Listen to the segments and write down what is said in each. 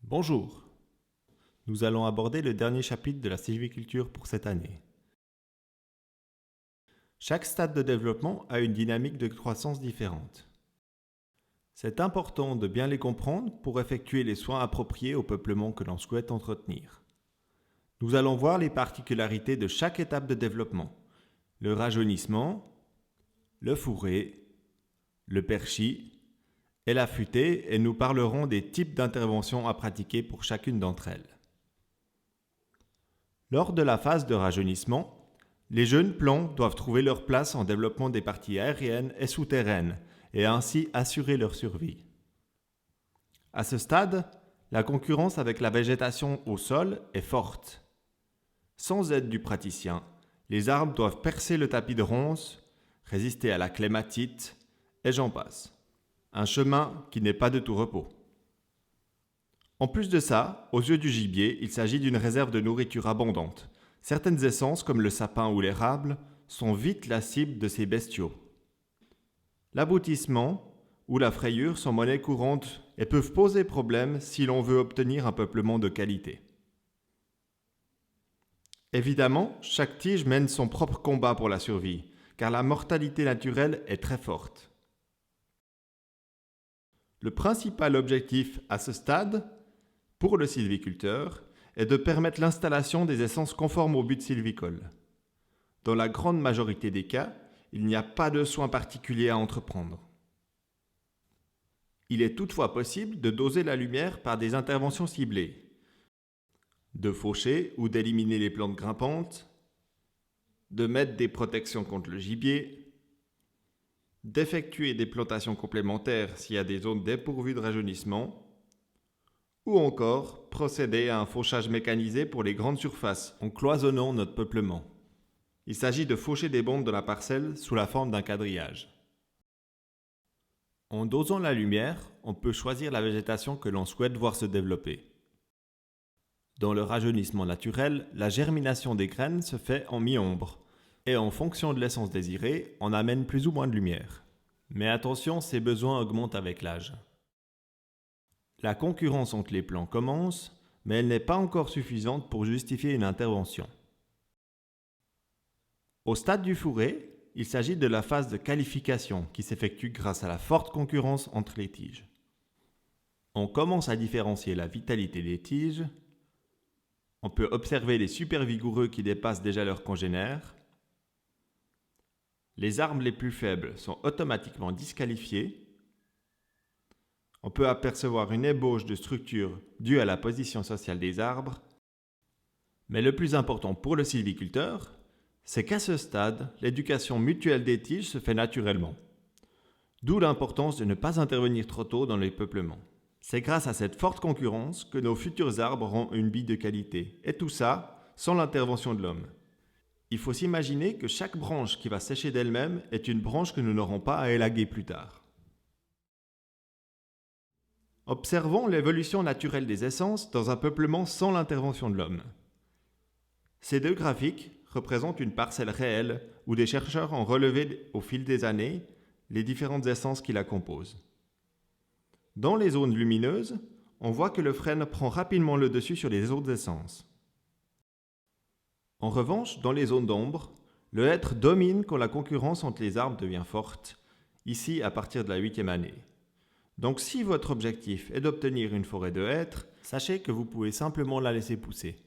Bonjour. Nous allons aborder le dernier chapitre de la sylviculture pour cette année. Chaque stade de développement a une dynamique de croissance différente. C'est important de bien les comprendre pour effectuer les soins appropriés au peuplement que l'on souhaite entretenir. Nous allons voir les particularités de chaque étape de développement, le rajeunissement, le fourré, le perchis et la futée, et nous parlerons des types d'interventions à pratiquer pour chacune d'entre elles. Lors de la phase de rajeunissement, les jeunes plants doivent trouver leur place en développement des parties aériennes et souterraines et ainsi assurer leur survie. À ce stade, la concurrence avec la végétation au sol est forte. Sans aide du praticien, les arbres doivent percer le tapis de ronces, résister à la clématite, et j'en passe. Un chemin qui n'est pas de tout repos. En plus de ça, aux yeux du gibier, il s'agit d'une réserve de nourriture abondante. Certaines essences, comme le sapin ou l'érable, sont vite la cible de ces bestiaux. L'aboutissement ou la frayure sont monnaie courante et peuvent poser problème si l'on veut obtenir un peuplement de qualité. Évidemment, chaque tige mène son propre combat pour la survie, car la mortalité naturelle est très forte. Le principal objectif à ce stade, pour le sylviculteur, est de permettre l'installation des essences conformes au but sylvicole. Dans la grande majorité des cas, il n'y a pas de soins particuliers à entreprendre. Il est toutefois possible de doser la lumière par des interventions ciblées, de faucher ou d'éliminer les plantes grimpantes, de mettre des protections contre le gibier, d'effectuer des plantations complémentaires s'il y a des zones dépourvues de rajeunissement, ou encore procéder à un fauchage mécanisé pour les grandes surfaces en cloisonnant notre peuplement. Il s'agit de faucher des bandes de la parcelle sous la forme d'un quadrillage. En dosant la lumière, on peut choisir la végétation que l'on souhaite voir se développer. Dans le rajeunissement naturel, la germination des graines se fait en mi-ombre et en fonction de l'essence désirée, on amène plus ou moins de lumière. Mais attention, ces besoins augmentent avec l'âge. La concurrence entre les plants commence, mais elle n'est pas encore suffisante pour justifier une intervention. Au stade du fourré, il s'agit de la phase de qualification qui s'effectue grâce à la forte concurrence entre les tiges. On commence à différencier la vitalité des tiges. On peut observer les super vigoureux qui dépassent déjà leurs congénères. Les arbres les plus faibles sont automatiquement disqualifiés. On peut apercevoir une ébauche de structure due à la position sociale des arbres. Mais le plus important pour le sylviculteur, c'est qu'à ce stade, l'éducation mutuelle des tiges se fait naturellement. D'où l'importance de ne pas intervenir trop tôt dans les peuplements. C'est grâce à cette forte concurrence que nos futurs arbres auront une bille de qualité. Et tout ça, sans l'intervention de l'homme. Il faut s'imaginer que chaque branche qui va sécher d'elle-même est une branche que nous n'aurons pas à élaguer plus tard. Observons l'évolution naturelle des essences dans un peuplement sans l'intervention de l'homme. Ces deux graphiques représentent une parcelle réelle où des chercheurs ont relevé au fil des années les différentes essences qui la composent. Dans les zones lumineuses, on voit que le frêne prend rapidement le dessus sur les autres essences. En revanche, dans les zones d'ombre, le hêtre domine quand la concurrence entre les arbres devient forte, ici à partir de la 8e année. Donc si votre objectif est d'obtenir une forêt de hêtres, sachez que vous pouvez simplement la laisser pousser.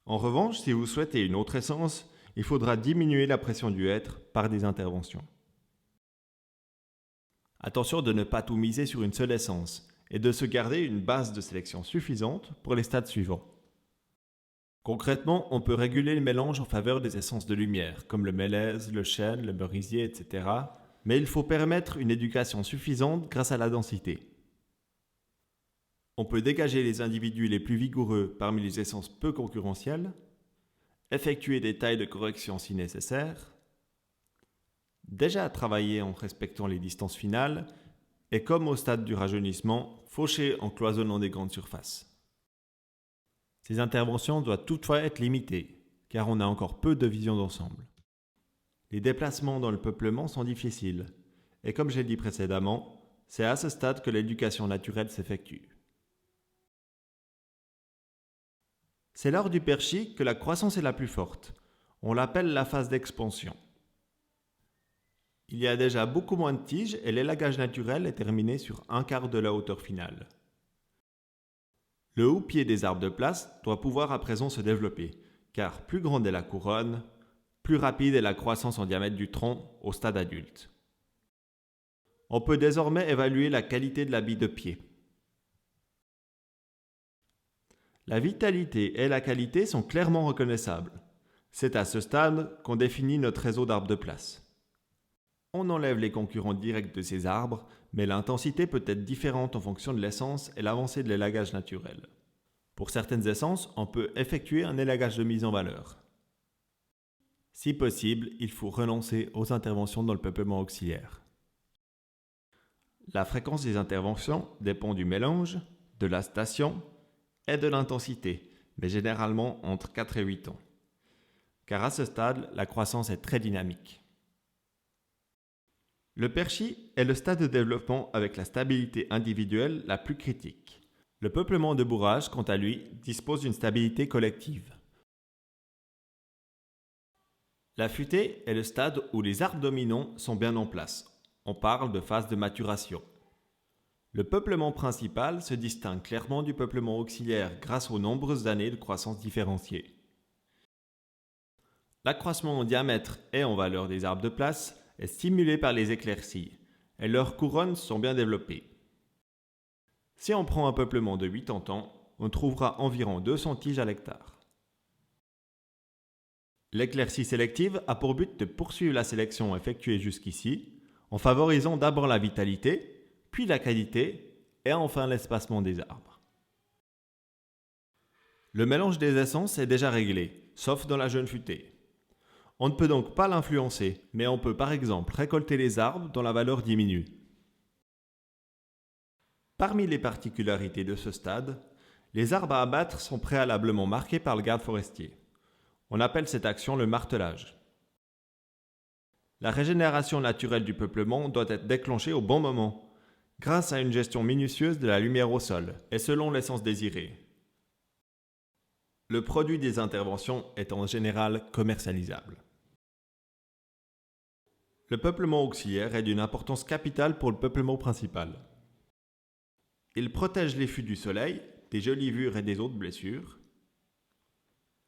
En revanche, si vous souhaitez une autre essence, il faudra diminuer la pression du hêtre par des interventions. Attention de ne pas tout miser sur une seule essence et de se garder une base de sélection suffisante pour les stades suivants. Concrètement, on peut réguler le mélange en faveur des essences de lumière, comme le mélèze, le chêne, le merisier, etc. Mais il faut permettre une éducation suffisante grâce à la densité. On peut dégager les individus les plus vigoureux parmi les essences peu concurrentielles, effectuer des tailles de correction si nécessaire, déjà travailler en respectant les distances finales, et comme au stade du rajeunissement, faucher en cloisonnant des grandes surfaces. Ces interventions doivent toutefois être limitées, car on a encore peu de vision d'ensemble. Les déplacements dans le peuplement sont difficiles, et comme j'ai dit précédemment, c'est à ce stade que l'éducation naturelle s'effectue. C'est lors du perchis que la croissance est la plus forte. On l'appelle la phase d'expansion. Il y a déjà beaucoup moins de tiges et l'élagage naturel est terminé sur un quart de la hauteur finale. Le houppier des arbres de place doit pouvoir à présent se développer, car plus grande est la couronne, plus rapide est la croissance en diamètre du tronc au stade adulte. On peut désormais évaluer la qualité de l'habit de pied. La vitalité et la qualité sont clairement reconnaissables. C'est à ce stade qu'on définit notre réseau d'arbres de place. On enlève les concurrents directs de ces arbres, mais l'intensité peut être différente en fonction de l'essence et l'avancée de l'élagage naturel. Pour certaines essences, on peut effectuer un élagage de mise en valeur. Si possible, il faut renoncer aux interventions dans le peuplement auxiliaire. La fréquence des interventions dépend du mélange, de la station et de l'intensité, mais généralement entre 4 et 8 ans. Car à ce stade, la croissance est très dynamique. Le perchis est le stade de développement avec la stabilité individuelle la plus critique. Le peuplement de bourrage, quant à lui, dispose d'une stabilité collective. La futée est le stade où les arbres dominants sont bien en place. On parle de phase de maturation. Le peuplement principal se distingue clairement du peuplement auxiliaire grâce aux nombreuses années de croissance différenciée. L'accroissement en diamètre et en valeur des arbres de place est stimulé par les éclaircies et leurs couronnes sont bien développées. Si on prend un peuplement de 80 ans, on trouvera environ 200 tiges à l'hectare. L'éclaircie sélective a pour but de poursuivre la sélection effectuée jusqu'ici en favorisant d'abord la vitalité, puis la qualité et enfin l'espacement des arbres. Le mélange des essences est déjà réglé, sauf dans la jeune futée. On ne peut donc pas l'influencer, mais on peut par exemple récolter les arbres dont la valeur diminue. Parmi les particularités de ce stade, les arbres à abattre sont préalablement marqués par le garde forestier. On appelle cette action le martelage. La régénération naturelle du peuplement doit être déclenchée au bon moment, grâce à une gestion minutieuse de la lumière au sol et selon l'essence désirée. Le produit des interventions est en général commercialisable. Le peuplement auxiliaire est d'une importance capitale pour le peuplement principal. Il protège les fûts du soleil, des gelivures et des autres blessures.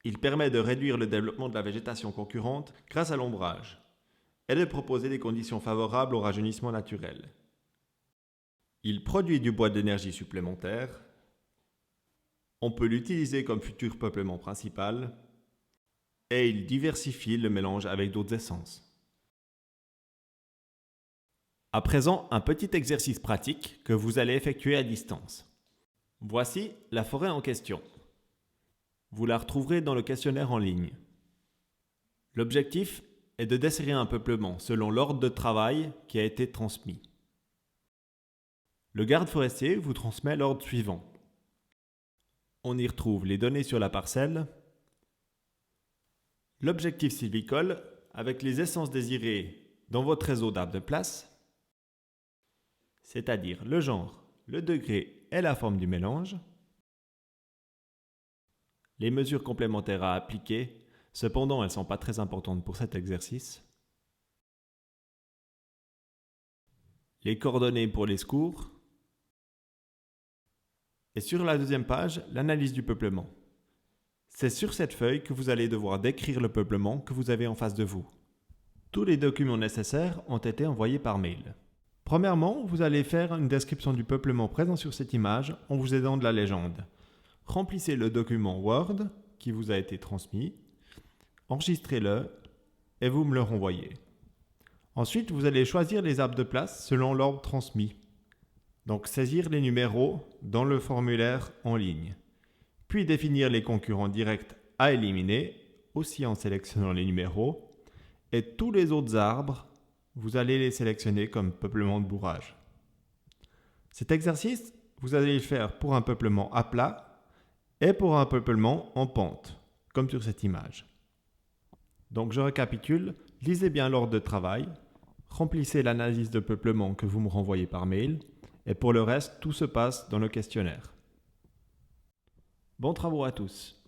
Il permet de réduire le développement de la végétation concurrente grâce à l'ombrage et de proposer des conditions favorables au rajeunissement naturel. Il produit du bois d'énergie supplémentaire. On peut l'utiliser comme futur peuplement principal et il diversifie le mélange avec d'autres essences. À présent, un petit exercice pratique que vous allez effectuer à distance. Voici la forêt en question. Vous la retrouverez dans le questionnaire en ligne. L'objectif est de desserrer un peuplement selon l'ordre de travail qui a été transmis. Le garde forestier vous transmet l'ordre suivant. On y retrouve les données sur la parcelle, l'objectif sylvicole avec les essences désirées dans votre réseau d'arbres de place, c'est-à-dire le genre, le degré et la forme du mélange, les mesures complémentaires à appliquer, cependant elles ne sont pas très importantes pour cet exercice, les coordonnées pour les secours, et sur la deuxième page, l'analyse du peuplement. C'est sur cette feuille que vous allez devoir décrire le peuplement que vous avez en face de vous. Tous les documents nécessaires ont été envoyés par mail. Premièrement, vous allez faire une description du peuplement présent sur cette image en vous aidant de la légende. Remplissez le document Word qui vous a été transmis, enregistrez-le et vous me le renvoyez. Ensuite, vous allez choisir les arbres de place selon l'ordre transmis. Donc saisir les numéros dans le formulaire en ligne. Puis définir les concurrents directs à éliminer, aussi en sélectionnant les numéros. Et tous les autres arbres, vous allez les sélectionner comme peuplement de bourrage. Cet exercice, vous allez le faire pour un peuplement à plat et pour un peuplement en pente, comme sur cette image. Donc je récapitule, lisez bien l'ordre de travail, remplissez l'analyse de peuplement que vous me renvoyez par mail, et pour le reste, tout se passe dans le questionnaire. Bons travaux à tous!